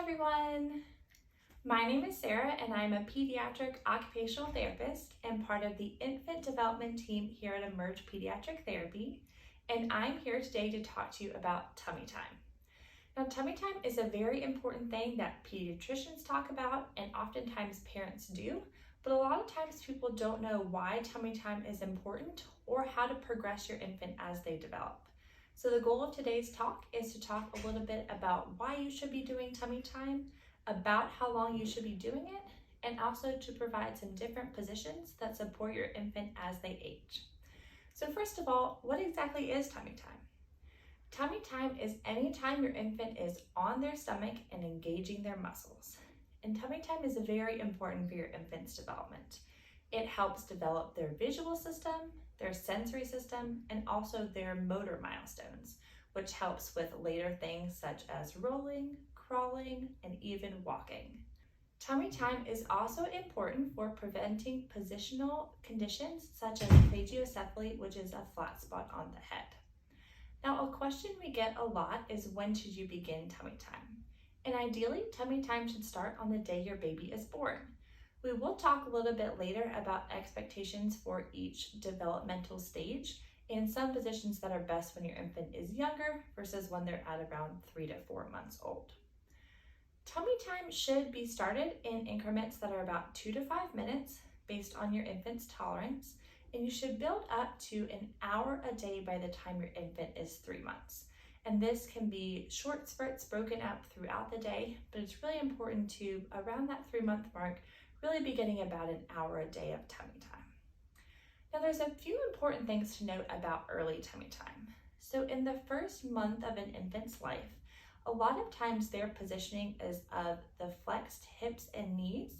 everyone! My name is Sarah and I'm a Pediatric Occupational Therapist and part of the Infant Development team here at Emerge Pediatric Therapy, and I'm here today to talk to you about tummy time. Now, tummy time is a very important thing that pediatricians talk about and oftentimes parents do, but a lot of times people don't know why tummy time is important or how to progress your infant as they develop. So the goal of today's talk is to talk a little bit about why you should be doing tummy time, about how long you should be doing it, and also to provide some different positions that support your infant as they age. So first of all, what exactly is tummy time? Tummy time is any time your infant is on their stomach and engaging their muscles. And tummy time is very important for your infant's development. It helps develop their visual system, their sensory system, and also their motor milestones, which helps with later things such as rolling, crawling, and even walking. Tummy time is also important for preventing positional conditions such as plagiocephaly, which is a flat spot on the head. Now, a question we get a lot is, when should you begin tummy time? And ideally, tummy time should start on the day your baby is born. We will talk a little bit later about expectations for each developmental stage and some positions that are best when your infant is younger versus when they're at around 3 to 4 months old. Tummy time should be started in increments that are about 2 to 5 minutes based on your infant's tolerance, and you should build up to an hour a day by the time your infant is 3 months. And this can be short spurts broken up throughout the day, but it's really important to, around that 3-month mark, really be getting about an hour a day of tummy time. Now, there's a few important things to note about early tummy time. So in the first month of an infant's life, a lot of times their positioning is of the flexed hips and knees,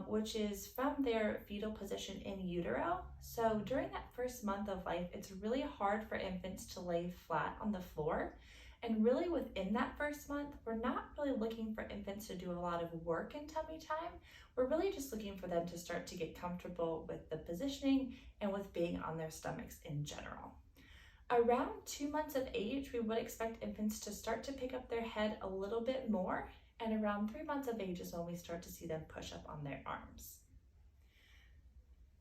which is from their fetal position in utero. So during that first month of life, it's really hard for infants to lay flat on the floor. And really within that first month, we're not really looking for infants to do a lot of work in tummy time. We're really just looking for them to start to get comfortable with the positioning and with being on their stomachs in general. Around 2 months of age, we would expect infants to start to pick up their head a little bit more, and around 3 months of age is when we start to see them push up on their arms.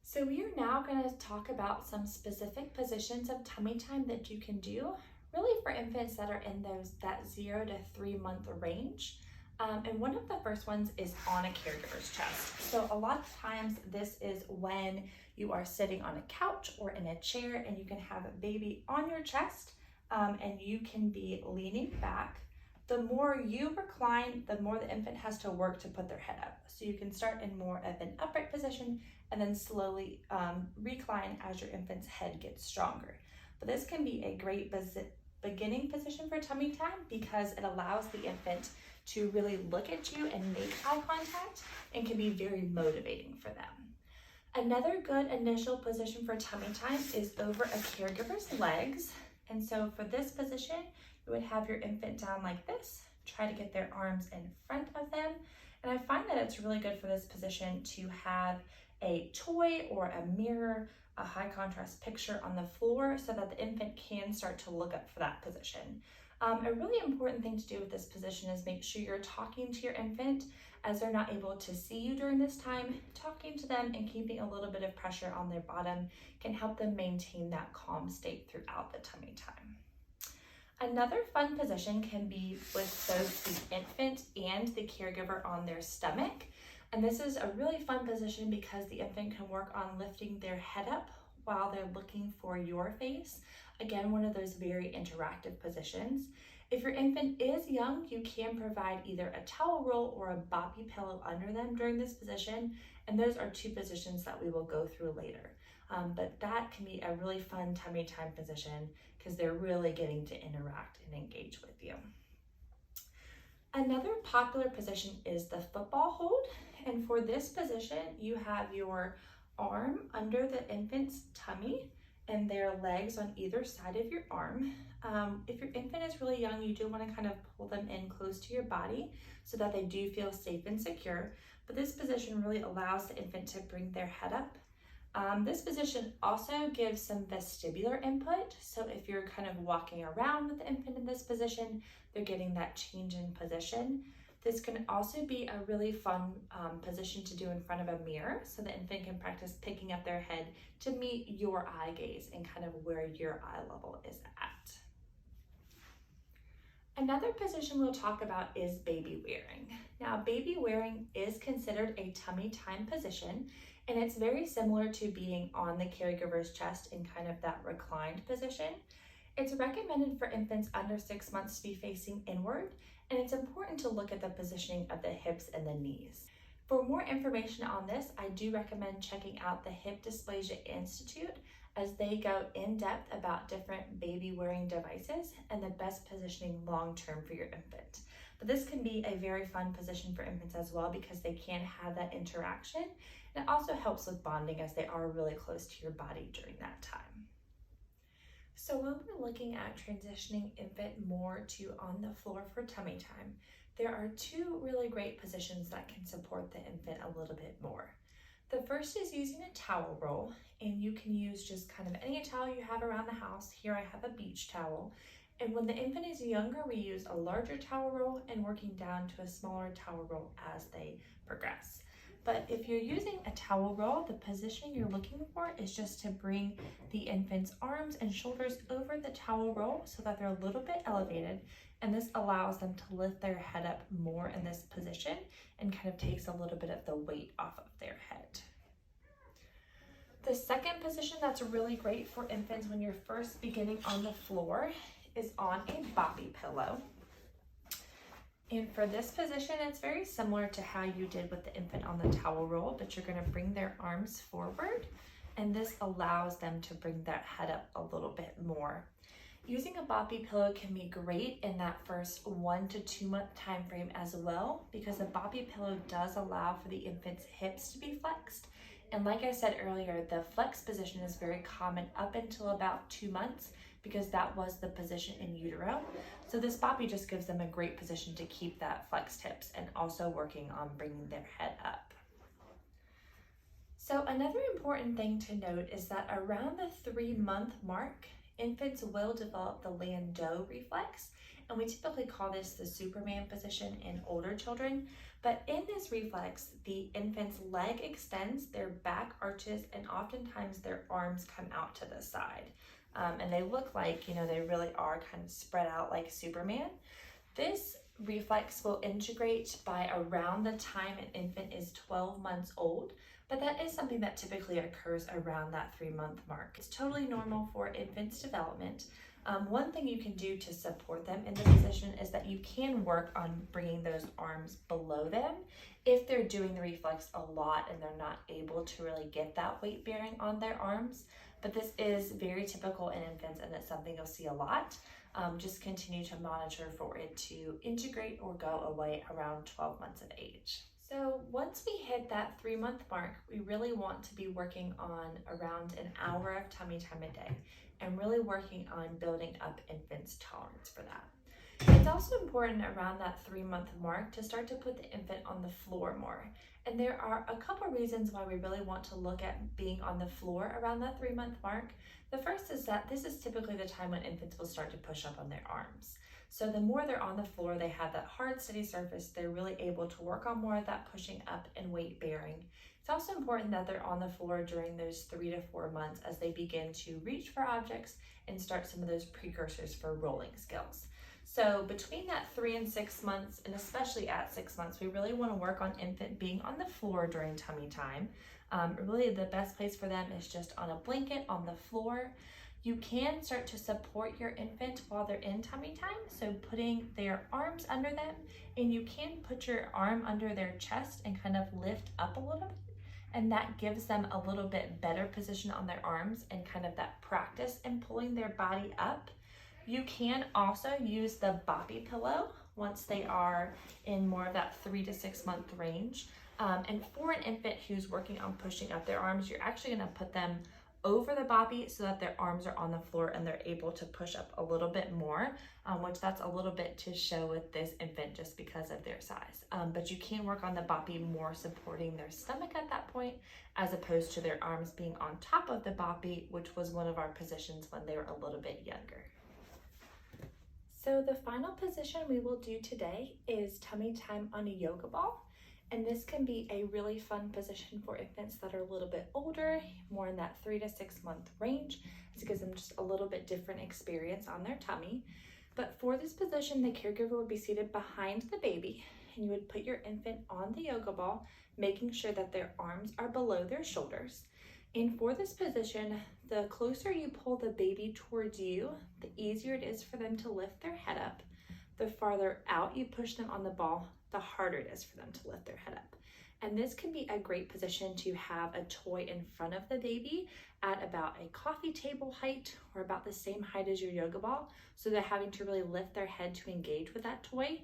So we are now going to talk about some specific positions of tummy time that you can do, really for infants that are in that 0 to 3 month range. And one of the first ones is on a caregiver's chest. So a lot of times this is when you are sitting on a couch or in a chair and you can have a baby on your chest and you can be leaning back. The more you recline, the more the infant has to work to put their head up. So you can start in more of an upright position and then slowly recline as your infant's head gets stronger. But this can be a great beginning position for tummy time because it allows the infant to really look at you and make eye contact and can be very motivating for them. Another good initial position for tummy time is over a caregiver's legs. And so for this position, you would have your infant down like this, try to get their arms in front of them. And I find that it's really good for this position to have a toy or a mirror, a high contrast picture on the floor so that the infant can start to look up for that position. A really important thing to do with this position is make sure you're talking to your infant as they're not able to see you during this time. Talking to them and keeping a little bit of pressure on their bottom can help them maintain that calm state throughout the tummy time. Another fun position can be with both the infant and the caregiver on their stomach. And this is a really fun position because the infant can work on lifting their head up while they're looking for your face. Again, one of those very interactive positions. If your infant is young, you can provide either a towel roll or a boppy pillow under them during this position. And those are 2 positions that we will go through later. But that can be a really fun tummy time position because they're really getting to interact and engage with you. Another popular position is the football hold. And for this position, you have your arm under the infant's tummy and their legs on either side of your arm. If your infant is really young, you do want to kind of pull them in close to your body so that they do feel safe and secure. But this position really allows the infant to bring their head up. This position also gives some vestibular input. So if you're kind of walking around with the infant in this position, they're getting that change in position. This can also be a really fun position to do in front of a mirror so the infant can practice picking up their head to meet your eye gaze and kind of where your eye level is at. Another position we'll talk about is baby wearing. Now, baby wearing is considered a tummy time position, and it's very similar to being on the caregiver's chest in kind of that reclined position. It's recommended for infants under 6 months to be facing inward, and it's important to look at the positioning of the hips and the knees. For more information on this, I do recommend checking out the Hip Dysplasia Institute as they go in depth about different baby wearing devices and the best positioning long-term for your infant. But this can be a very fun position for infants as well because they can have that interaction, and it also helps with bonding as they are really close to your body during that time. So when we're looking at transitioning infant more to on the floor for tummy time, there are two really great positions that can support the infant a little bit more. The first is using a towel roll, and you can use just kind of any towel you have around the house. Here I have a beach towel. And when the infant is younger, we use a larger towel roll and working down to a smaller towel roll as they progress. But if you're using a towel roll, the position you're looking for is just to bring the infant's arms and shoulders over the towel roll so that they're a little bit elevated, and this allows them to lift their head up more in this position and kind of takes a little bit of the weight off of their head. The second position that's really great for infants when you're first beginning on the floor is on a boppy pillow. And for this position, it's very similar to how you did with the infant on the towel roll, but you're going to bring their arms forward, and this allows them to bring that head up a little bit more. Using a boppy pillow can be great in that first 1 to 2 month time frame as well, because a boppy pillow does allow for the infant's hips to be flexed. And like I said earlier, the flex position is very common up until about 2 months because that was the position in utero. So this boppy just gives them a great position to keep that flexed hips and also working on bringing their head up. So another important thing to note is that around the 3-month mark, infants will develop the Lando Reflex, and we typically call this the Superman position in older children. But in this reflex, the infant's leg extends, their back arches, and oftentimes their arms come out to the side. And they look like, they really are kind of spread out like Superman. This reflex will integrate by around the time an infant is 12 months old, but that is something that typically occurs around that 3-month mark. It's totally normal for infants' development. One thing you can do to support them in the position is that you can work on bringing those arms below them if they're doing the reflex a lot and they're not able to really get that weight bearing on their arms. But this is very typical in infants, and it's something you'll see a lot. Just continue to monitor for it to integrate or go away around 12 months of age. So once we hit that 3-month mark, we really want to be working on around an hour of tummy time a day and really working on building up infants' tolerance for that. It's also important around that 3-month mark to start to put the infant on the floor more. And there are a couple reasons why we really want to look at being on the floor around that 3-month mark. The first is that this is typically the time when infants will start to push up on their arms. So the more they're on the floor, they have that hard, steady surface, they're really able to work on more of that pushing up and weight bearing. It's also important that they're on the floor during those 3 to 4 months as they begin to reach for objects and start some of those precursors for rolling skills. So between that 3 and 6 months, and especially at 6 months, we really want to work on infant being on the floor during tummy time. Really the best place for them is just on a blanket on the floor. You can start to support your infant while they're in tummy time, so putting their arms under them, and you can put your arm under their chest and kind of lift up a little bit, and that gives them a little bit better position on their arms and kind of that practice in pulling their body up. You can also use the boppy pillow once they are in more of that 3 to 6 month range. And for an infant who's working on pushing up their arms, you're actually going to put them over the boppy so that their arms are on the floor and they're able to push up a little bit more, which that's a little bit to show with this infant just because of their size. But you can work on the boppy more supporting their stomach at that point, as opposed to their arms being on top of the boppy, which was one of our positions when they were a little bit younger. So the final position we will do today is tummy time on a yoga ball. And this can be a really fun position for infants that are a little bit older, more in that 3 to 6 month range. It gives them just a little bit different experience on their tummy. But for this position, the caregiver would be seated behind the baby, and you would put your infant on the yoga ball, making sure that their arms are below their shoulders. And for this position, the closer you pull the baby towards you, the easier it is for them to lift their head up. The farther out you push them on the ball, the harder it is for them to lift their head up. And this can be a great position to have a toy in front of the baby at about a coffee table height or about the same height as your yoga ball, so they're having to really lift their head to engage with that toy.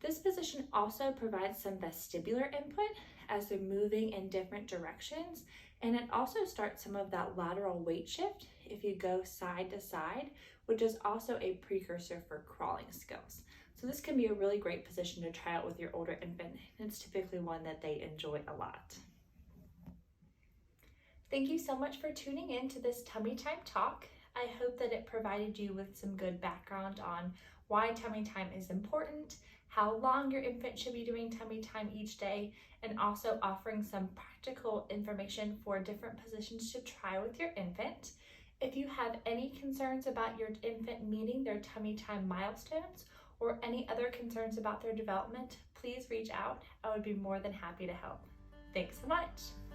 This position also provides some vestibular input as they're moving in different directions, and it also starts some of that lateral weight shift if you go side to side, which is also a precursor for crawling skills. So this can be a really great position to try out with your older infant, and it's typically one that they enjoy a lot. Thank you so much for tuning in to this Tummy Time Talk. I hope that it provided you with some good background on why tummy time is important, how long your infant should be doing tummy time each day, and also offering some practical information for different positions to try with your infant. If you have any concerns about your infant meeting their tummy time milestones or any other concerns about their development, please reach out. I would be more than happy to help. Thanks so much.